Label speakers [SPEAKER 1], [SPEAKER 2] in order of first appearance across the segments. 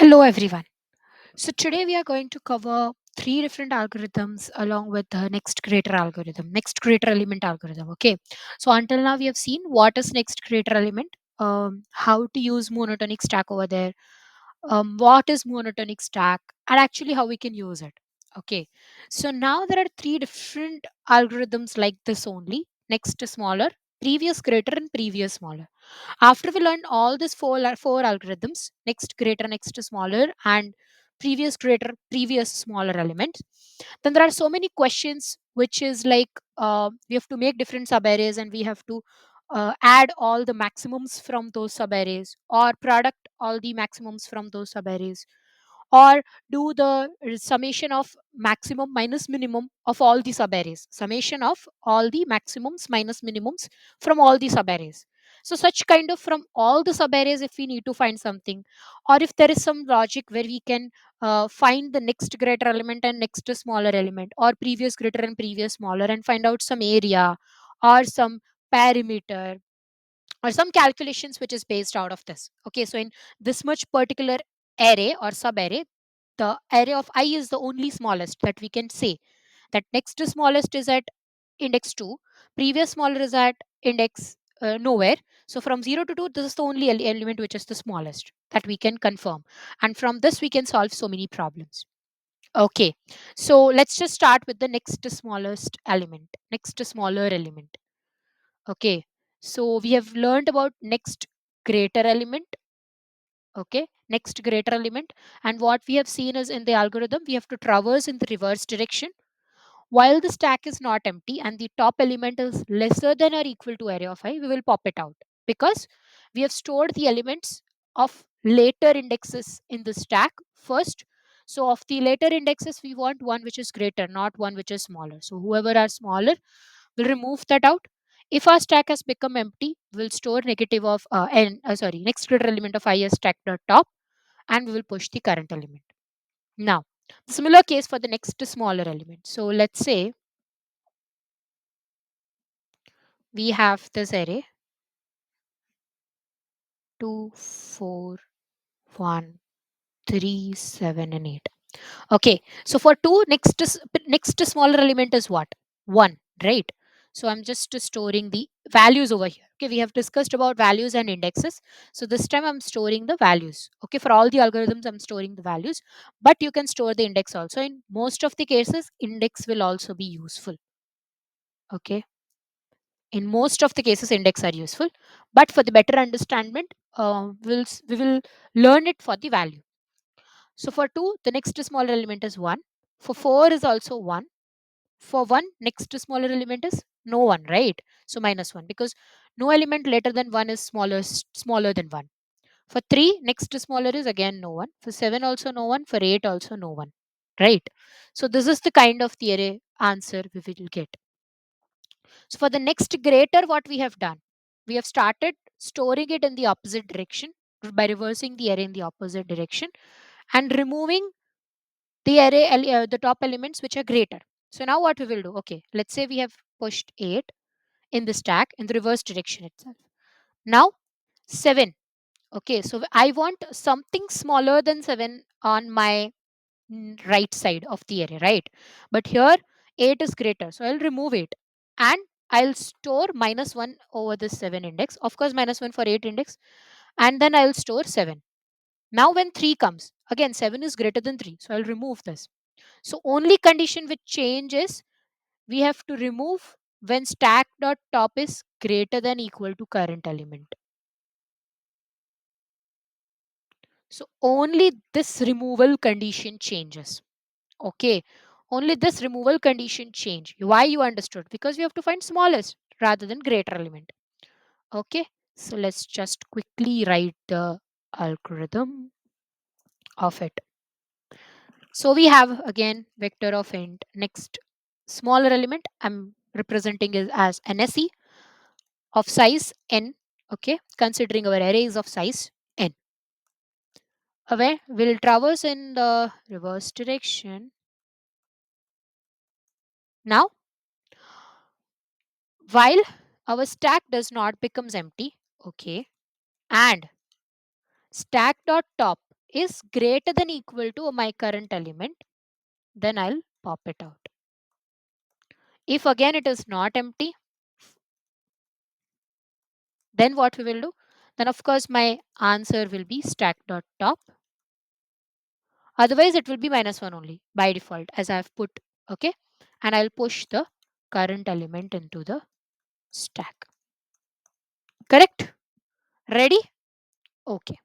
[SPEAKER 1] Hello, everyone. So, today we are going to cover three different algorithms along with the next greater algorithm, next greater element algorithm. Okay. So, until now, we have seen what is next greater element, how to use monotonic stack over there, what is monotonic stack, and actually how we can use it. Okay. So, now there are three different algorithms like this only next to smaller, previous greater, and previous smaller. After we learn all these four algorithms, next greater, next smaller, and previous greater, previous smaller elements, then there are so many questions which is like we have to make different subarrays and we have to add all the maximums from those subarrays or product all the maximums from those subarrays or do the summation of maximum minus minimum of all the subarrays, summation of all the maximums minus minimums from all the subarrays. So such kind of from all the subarrays, if we need to find something, or if there is some logic where we can find the next greater element and next smaller element, or previous greater and previous smaller, and find out some area or some parameter or some calculations which is based out of this. Okay, so in this much particular array or sub array, the array of I is the only smallest that we can say that next to smallest is at index 2, previous smaller is at index nowhere. So from 0 to 2, this is the only element which is the smallest that we can confirm, and from this we can solve so many problems. Okay, so let's just start with the next to smallest element, next to smaller element. Okay, so we have learned about next greater element. Okay, next greater element, and what we have seen is in the algorithm we have to traverse in the reverse direction while the stack is not empty and the top element is lesser than or equal to array of I. We will pop it out because we have stored the elements of later indexes in the stack first. So of the later indexes we want one which is greater, not one which is smaller. So whoever are smaller, we'll remove that out. If our stack has become empty, we'll store negative of next greater element of I as stack dot top, and we will push the current element. Now, similar case for the next smaller element. So let's say we have this array 2, 4, 1, 3, 7, and 8. Okay, so for 2, next smaller element is what? 1, right? So I'm just storing the values over here. Okay, we have discussed about values and indexes. So this time I'm storing the values. Okay, for all the algorithms I'm storing the values, but you can store the index also. In most of the cases, index will also be useful. Okay, in most of the cases index are useful, but for the better understanding, we will learn it for the value. So for 2, the next smaller element is 1. For 4 is also 1. For 1, next smaller element is no one, right? So minus 1, because no element later than 1 is smaller than 1. For 3, next smaller is again no one. For 7 also no one. For 8 also no one, right? So this is the kind of the array answer we will get. So for the next greater, what we have done, we have started storing it in the opposite direction by reversing the array in the opposite direction and removing the the top elements which are greater. So now what we will do? Okay, let's say we have pushed 8 in the stack in the reverse direction itself. Now 7. Okay, so I want something smaller than 7 on my right side of the array, right? But here 8 is greater, so I'll remove 8 and I'll store minus 1 over the 7 index, of course minus 1 for 8 index, and then I'll store 7. Now when 3 comes, again 7 is greater than 3, so I'll remove this. So only condition which changes, we have to remove when stack dot top is greater than equal to current element. So only this removal condition changes. Okay, only this removal condition change. Why you understood? Because we have to find smallest rather than greater element. Okay, so let's just quickly write the algorithm of it. So we have again vector of int next smaller element. I'm representing it as NSE of size n. Okay, considering our array is of size n. Where we'll traverse in the reverse direction. Now, while our stack does not becomes empty, okay, and stack dot top is greater than equal to my current element, then I'll pop it out. If again it is not empty, then what we will do? Then of course my answer will be stack dot top. Otherwise it will be -1 only by default as I have put. Okay. And I'll push the current element into the stack. Correct? Ready? Okay.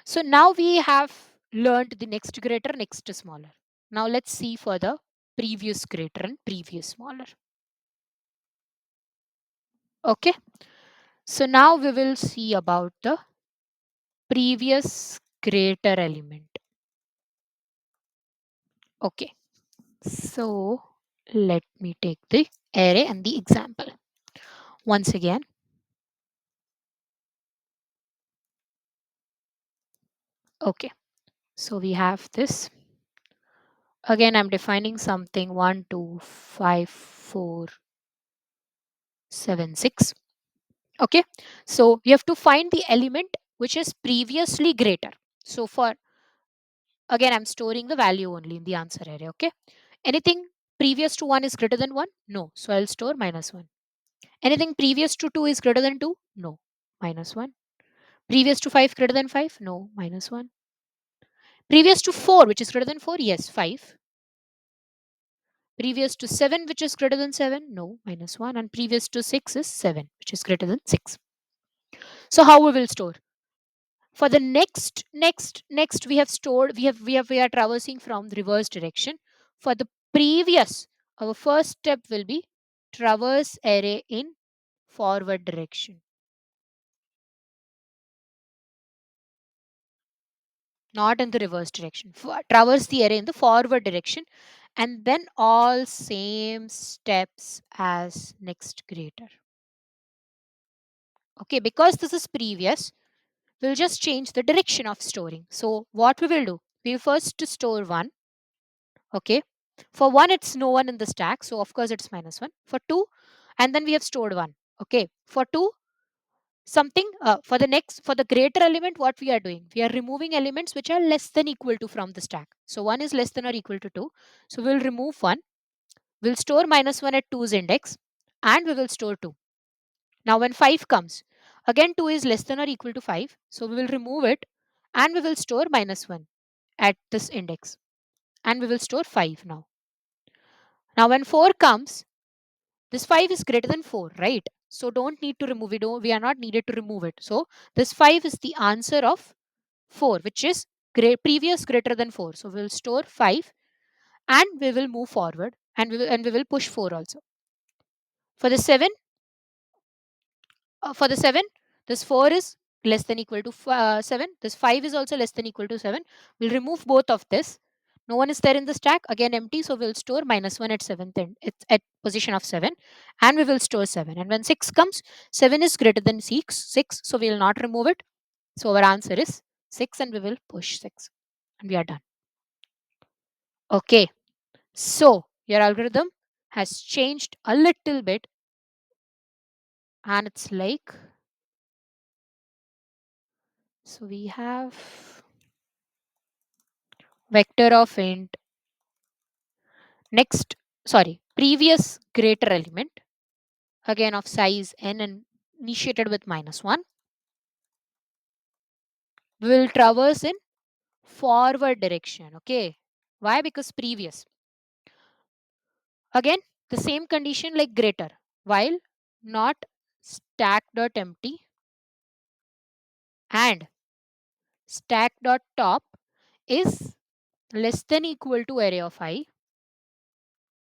[SPEAKER 1] So now we have learned the next greater, next smaller. Now let's see for the previous greater and previous smaller. Okay. So now we will see about the previous greater element. Okay. So let me take the array and the example. Once again, okay. So we have this. Again, I'm defining something 1, 2, 5, 4, 7, 6. Okay. So we have to find the element which is previously greater. So for again, I'm storing the value only in the answer array. Okay. Anything previous to 1 is greater than 1? No. So I'll store -1. Anything previous to 2 is greater than 2? No. -1. Previous to 5 greater than 5? No. -1. Previous to 4, which is greater than 4? Yes. 5. Previous to 7, which is greater than 7? No. -1. And previous to 6 is 7, which is greater than 6. So how we will store? For the next we have stored, we are traversing from the reverse direction. For the previous, our first step will be traverse array in forward direction, not in the reverse direction. Traverse the array in the forward direction, and then all same steps as next greater. Okay, because this is previous, we'll just change the direction of storing. So what we will do, we will first to store 1. Okay, for 1 it's no one in the stack, so of course it's -1. For 2, and then we have stored 1. Okay, for 2 something, for the next, for the greater element, what we are doing, we are removing elements which are less than equal to from the stack. So 1 is less than or equal to 2, so we'll remove 1. We'll store -1 at 2's index, and we will store 2. Now when 5 comes, again 2 is less than or equal to 5, so we will remove it, and we will store -1 at this index, and we will store 5 now. Now when 4 comes, this 5 is greater than 4, right? So don't need to remove it. We are not needed to remove it. So this 5 is the answer of 4, which is previous greater than 4. So we'll store 5, and we will move forward, and we will push 4 also. For the 7, for the 7, this 4 is less than equal to 7. This 5 is also less than equal to 7. We'll remove both of this. No one is there in the stack, again empty, so we'll store -1 at 7th, and it's at position of 7, and we will store 7. And when 6 comes, 7 is greater than 6, so we will not remove it. So our answer is 6, and we will push 6, and we are done. Okay, so your algorithm has changed a little bit, and it's like, so we have vector of int next, sorry, previous greater element, again of size n and initiated with -1. We will traverse in forward direction. Okay, why? Because previous, again the same condition like greater, while not stack dot empty and stack dot top is less than equal to array of I.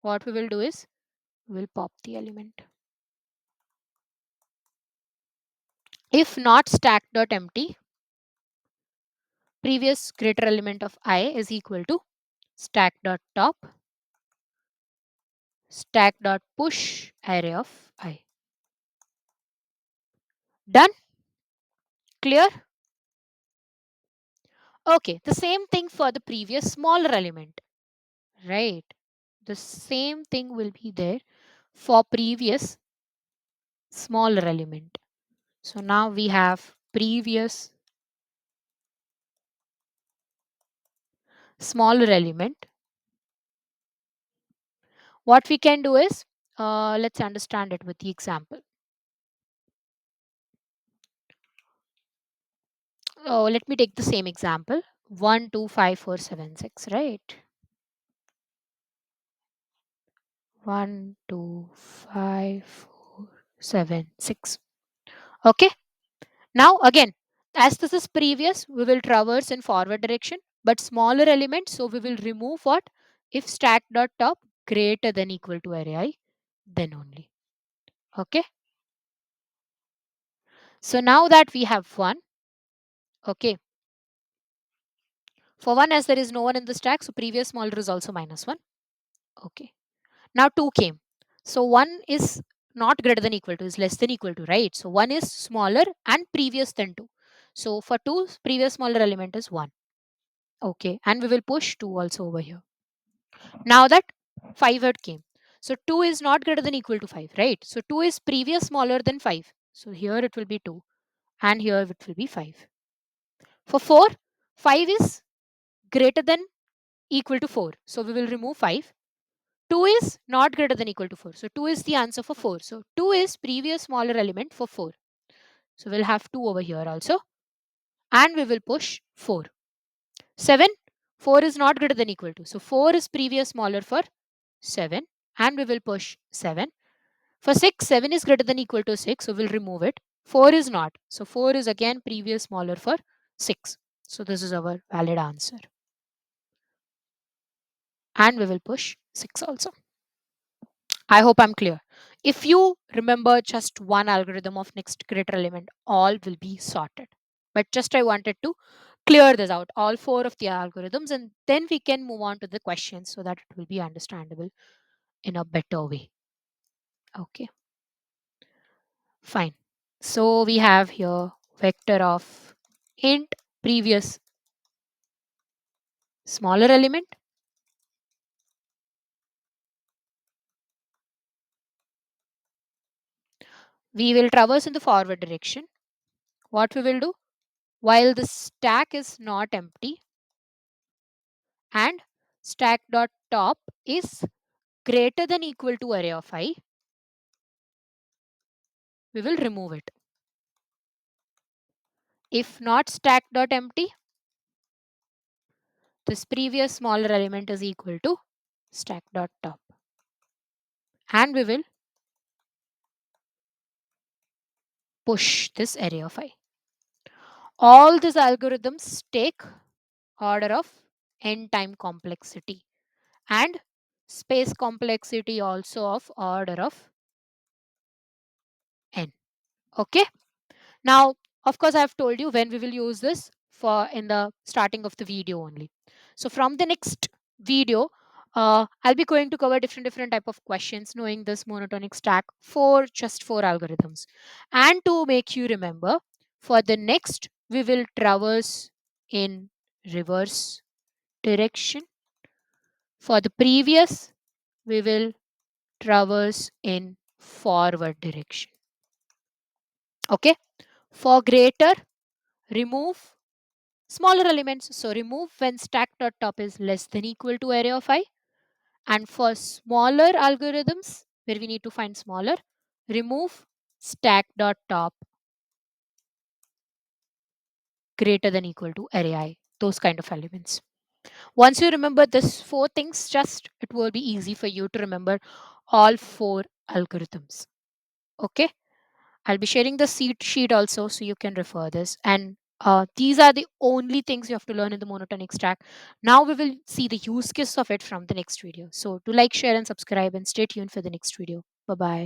[SPEAKER 1] What we will do is we will pop the element. If not stack dot empty, previous greater element of I is equal to stack dot top, stack dot push array of I. Done? Clear? Okay, the same thing for the previous smaller element, right? The same thing will be there for previous smaller element. So now we have previous smaller element, what we can do is, let's understand it with the example. Oh, let me take the same example. 1 2 5 4 7 6, right? 1 2 5 4 7 6. Okay. Now again, as this is previous, we will traverse in forward direction, but smaller elements, so we will remove what? If stack dot top greater than equal to array I, then only. Okay. So now that we have 1, okay. For 1, as there is no one in the stack, so previous smaller is also minus 1. Okay. Now 2 came. So 1 is not greater than equal to, is less than equal to, right? So 1 is smaller and previous than 2. So for 2, previous smaller element is 1. Okay. And we will push 2 also over here. Now that 5 had came. So 2 is not greater than equal to 5, right? So 2 is previous smaller than 5. So here it will be 2 and here it will be 5. For 4, 5 is greater than equal to 4. So we will remove 5. 2 is not greater than equal to 4. So 2 is the answer for 4. So 2 is previous smaller element for 4. So we'll have 2 over here also. And we will push 4. 7, 4 is not greater than equal to. So 4 is previous smaller for 7. And we will push 7. For 6, 7 is greater than equal to 6. So we'll remove it. 4 is not. So 4 is again previous smaller for 6. So this is our valid answer. And we will push 6 also. I hope I'm clear. If you remember just one algorithm of next greater element, all will be sorted. But just I wanted to clear this out, all four of the algorithms, and then we can move on to the questions so that it will be understandable in a better way. Okay, fine. So we have here vector of int previous smaller element. We will traverse in the forward direction. What we will do? While the stack is not empty and stack dot top is greater than equal to array of I, we will remove it. If not stack dot empty, this previous smaller element is equal to stack dot top. And we will push this array of I. All these algorithms take order of n time complexity and space complexity also of order of n. Okay. Now, of course, I have told you when we will use this for in the starting of the video only. So from the next video, I'll be going to cover different type of questions knowing this monotonic stack for just four algorithms. And to make you remember, for the next, we will traverse in reverse direction. For the previous, we will traverse in forward direction. Okay. For greater, remove smaller elements. So remove when stack dot top is less than equal to array of I. And for smaller algorithms where we need to find smaller, remove stack dot top greater than equal to array I. Those kind of elements. Once you remember this four things, just it will be easy for you to remember all four algorithms. Okay. I'll be sharing the sheet also so you can refer this. And these are the only things you have to learn in the monotonic stack. Now we will see the use case of it from the next video. So do like, share, and subscribe and stay tuned for the next video. Bye bye.